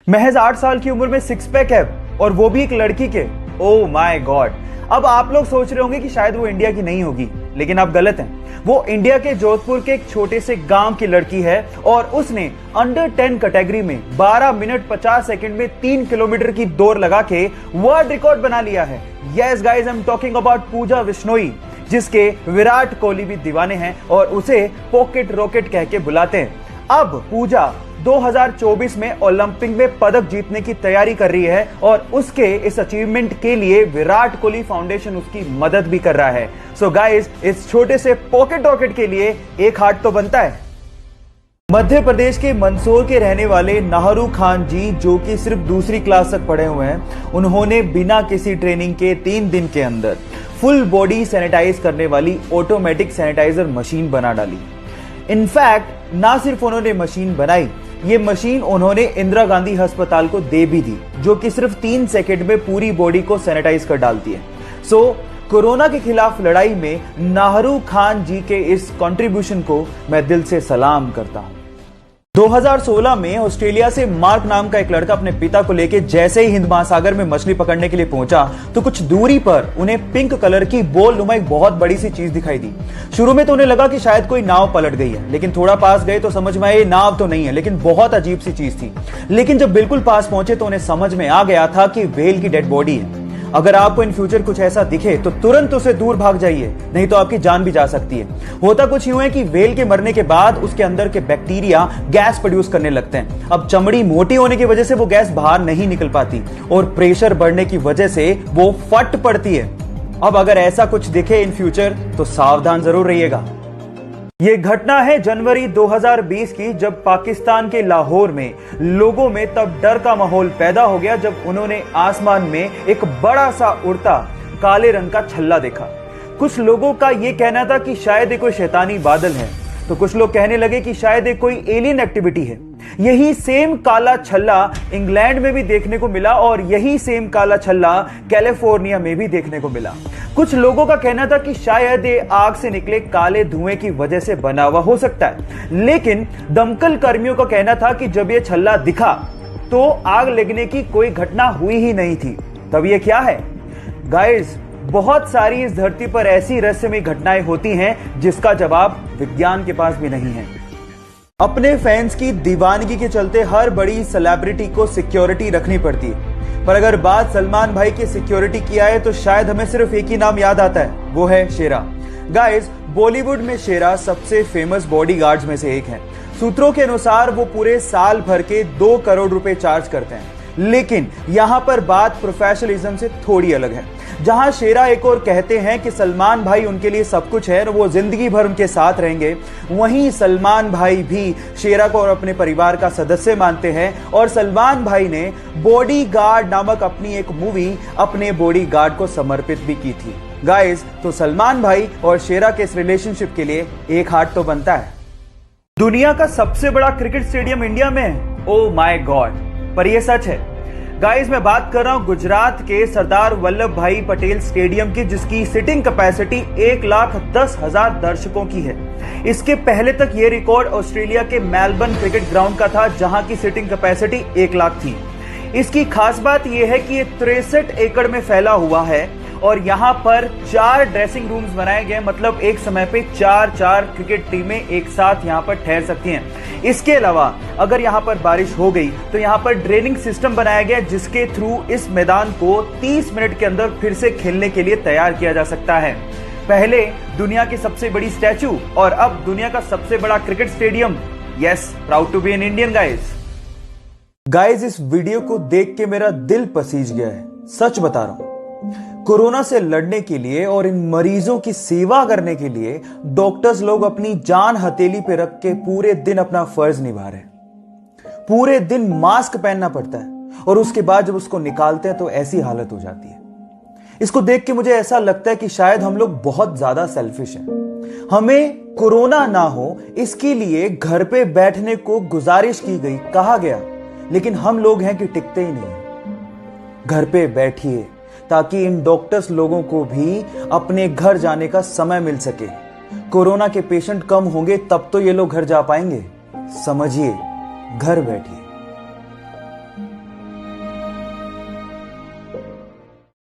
महज 8 साल की उम्र में 6 पैक है, और वो भी एक लड़की के। Oh my God. अब आप लोग सोच रहे होंगे कि शायद वो इंडिया की नहीं होगी, लेकिन आप गलत हैं। वो इंडिया के जोधपुर के एक छोटे से गांव की लड़की है और उसने अंडर 10 कैटेगरी में 12 मिनट 50 सेकंड में 3 किलोमीटर की दौड़ लगा के वर्ल्ड रिकॉर्ड बना लिया है। Yes guys, I am talking about Pooja Bishnoi, जिसके विराट कोहली भी दीवाने हैं और उसे पॉकेट रॉकेट कह के बुलाते हैं। अब पूजा 2024 में ओलंपिक में पदक जीतने की तैयारी कर रही है और उसके इस अचीवमेंट के लिए विराट कोहली फाउंडेशन उसकी मदद भी कर रहा है। सो गाइस, इस छोटे से पॉकेट रॉकेट के लिए एक हार्ट तो बनता है। मध्य प्रदेश के मंदसौर के रहने वाले नाहरू खान जी, जो कि सिर्फ दूसरी क्लास तक पढ़े हुए हैं, उन्होंने बिना किसी ट्रेनिंग के 3 दिन के अंदर फुल बॉडी सैनिटाइज करने वाली ऑटोमेटिक सैनिटाइजर मशीन बना डाली। इनफैक्ट ना सिर्फ उन्होंने मशीन बनाई, ये मशीन उन्होंने इंदिरा गांधी अस्पताल को दे भी दी, जो कि सिर्फ 3 सेकंड में पूरी बॉडी को सैनिटाइज कर डालती है। सो कोरोना के खिलाफ लड़ाई में नाहरू खान जी के इस कंट्रीब्यूशन को मैं दिल से सलाम करता हूं। 2016 में ऑस्ट्रेलिया से मार्क नाम का एक लड़का अपने पिता को लेकर जैसे ही हिंद महासागर में मछली पकड़ने के लिए पहुंचा तो कुछ दूरी पर उन्हें पिंक कलर की बॉल नुमा एक बहुत बड़ी सी चीज दिखाई दी। शुरू में तो उन्हें लगा कि शायद कोई नाव पलट गई है, लेकिन थोड़ा पास गए तो समझ में आया ये नाव तो नहीं है, लेकिन बहुत अजीब सी चीज थी। लेकिन जब बिल्कुल पास पहुंचे तो उन्हें समझ में आ गया था कि व्हेल की डेड बॉडी है। अगर आपको इन फ्यूचर कुछ ऐसा दिखे तो तुरंत उसे दूर भाग जाइए, नहीं तो आपकी जान भी जा सकती है। होता कुछ यूं है कि व्हेल के मरने के बाद उसके अंदर के बैक्टीरिया गैस प्रोड्यूस करने लगते हैं। अब चमड़ी मोटी होने की वजह से वो गैस बाहर नहीं निकल पाती और प्रेशर बढ़ने की वजह से वो फट पड़ती है। अब अगर ऐसा कुछ दिखे इन फ्यूचर तो सावधान जरूर रहिएगा। ये घटना है जनवरी 2020 की, जब पाकिस्तान के लाहौर में लोगों में तब डर का माहौल पैदा हो गया जब उन्होंने आसमान में एक बड़ा सा उड़ता काले रंग का छल्ला देखा। कुछ लोगों का यह कहना था कि शायद ये कोई शैतानी बादल है, तो कुछ लोग कहने लगे कि शायद ये कोई एलियन एक्टिविटी है। यही सेम काला छल्ला इंग्लैंड में भी देखने को मिला और यही सेम काला छल्ला कैलिफोर्निया में भी देखने को मिला। कुछ लोगों का कहना था कि शायद ये आग से निकले काले धुएं की वजह से बना हुआ हो सकता है, लेकिन दमकल कर्मियों का कहना था कि जब ये छल्ला दिखा तो आग लगने की कोई घटना हुई ही नहीं थी। तब ये क्या है? गाइस, बहुत सारी इस धरती पर ऐसी रहस्यमयी घटनाएं होती हैं जिसका जवाब विज्ञान के पास भी नहीं है। अपने फैंस की दीवानगी के चलते हर बड़ी सेलिब्रिटी को सिक्योरिटी रखनी पड़ती है, पर अगर बात सलमान भाई की सिक्योरिटी की आए तो शायद हमें सिर्फ एक ही नाम याद आता है, वो है शेरा। गाइस, बॉलीवुड में शेरा सबसे फेमस बॉडीगार्ड्स में से एक है। सूत्रों के अनुसार वो पूरे साल भर के 2 करोड़ रुपए चार्ज करते हैं। लेकिन यहां पर बात प्रोफेशनलिज्म से थोड़ी अलग है। जहां शेरा एक और कहते हैं कि सलमान भाई उनके लिए सब कुछ है और वो जिंदगी भर उनके साथ रहेंगे, वहीं सलमान भाई भी शेरा को और अपने परिवार का सदस्य मानते हैं और सलमान भाई ने बॉडीगार्ड नामक अपनी एक मूवी अपने बॉडीगार्ड को समर्पित भी की थी। गाइस, तो सलमान भाई और शेरा के इस रिलेशनशिप के लिए एक हार्ट तो बनता है। दुनिया का सबसे बड़ा क्रिकेट स्टेडियम इंडिया में है। ओ माय गॉड, पर यह सच है। गाइस, मैं बात कर रहा हूं गुजरात के सरदार वल्लभ भाई पटेल स्टेडियम की, जिसकी सिटिंग कैपेसिटी 1,10,000 दर्शकों की है। इसके पहले तक यह रिकॉर्ड ऑस्ट्रेलिया के मेलबर्न क्रिकेट ग्राउंड का था, जहां की सिटिंग कैपेसिटी 1 लाख थी। इसकी खास बात यह है कि यह 63 एकड़ में फैला हुआ है और यहां पर 4 ड्रेसिंग रूम्स बनाए गए, मतलब एक समय पे 4 क्रिकेट टीमें एक साथ यहां पर ठहर सकती हैं। इसके अलावा अगर यहां पर बारिश हो गई तो यहां पर ड्रेनिंग सिस्टम बनाया गया, जिसके थ्रू इस मैदान को 30 मिनट के अंदर फिर से खेलने के लिए तैयार किया जा सकता है। पहले दुनिया की सबसे बड़ी स्टैचू और अब दुनिया का सबसे बड़ा cricket stadium. Yes, proud to be an Indian guys, इस वीडियो को देख के मेरा दिल पसीज गया है, सच बता रहा हूं। कोरोना से लड़ने के लिए और इन मरीजों की सेवा करने के लिए डॉक्टर्स लोग अपनी जान हथेली पे रख के पूरे दिन अपना फर्ज निभा रहे हैं। पूरे दिन मास्क पहनना पड़ता है और उसके बाद जब उसको निकालते हैं तो ऐसी हालत हो जाती है। इसको देख के मुझे ऐसा लगता है कि शायद हम लोग बहुत ज्यादा सेल्फिश हैं। हमें कोरोना ना हो इसके लिए घर पे बैठने को गुजारिश की गई, कहा गया, लेकिन हम लोग हैं कि टिकते ही नहीं। घर पे बैठिए ताकि इन डॉक्टर्स लोगों को भी अपने घर जाने का समय मिल सके। कोरोना के पेशेंट कम होंगे तब तो ये लोग घर जा पाएंगे। समझिए, घर बैठिए।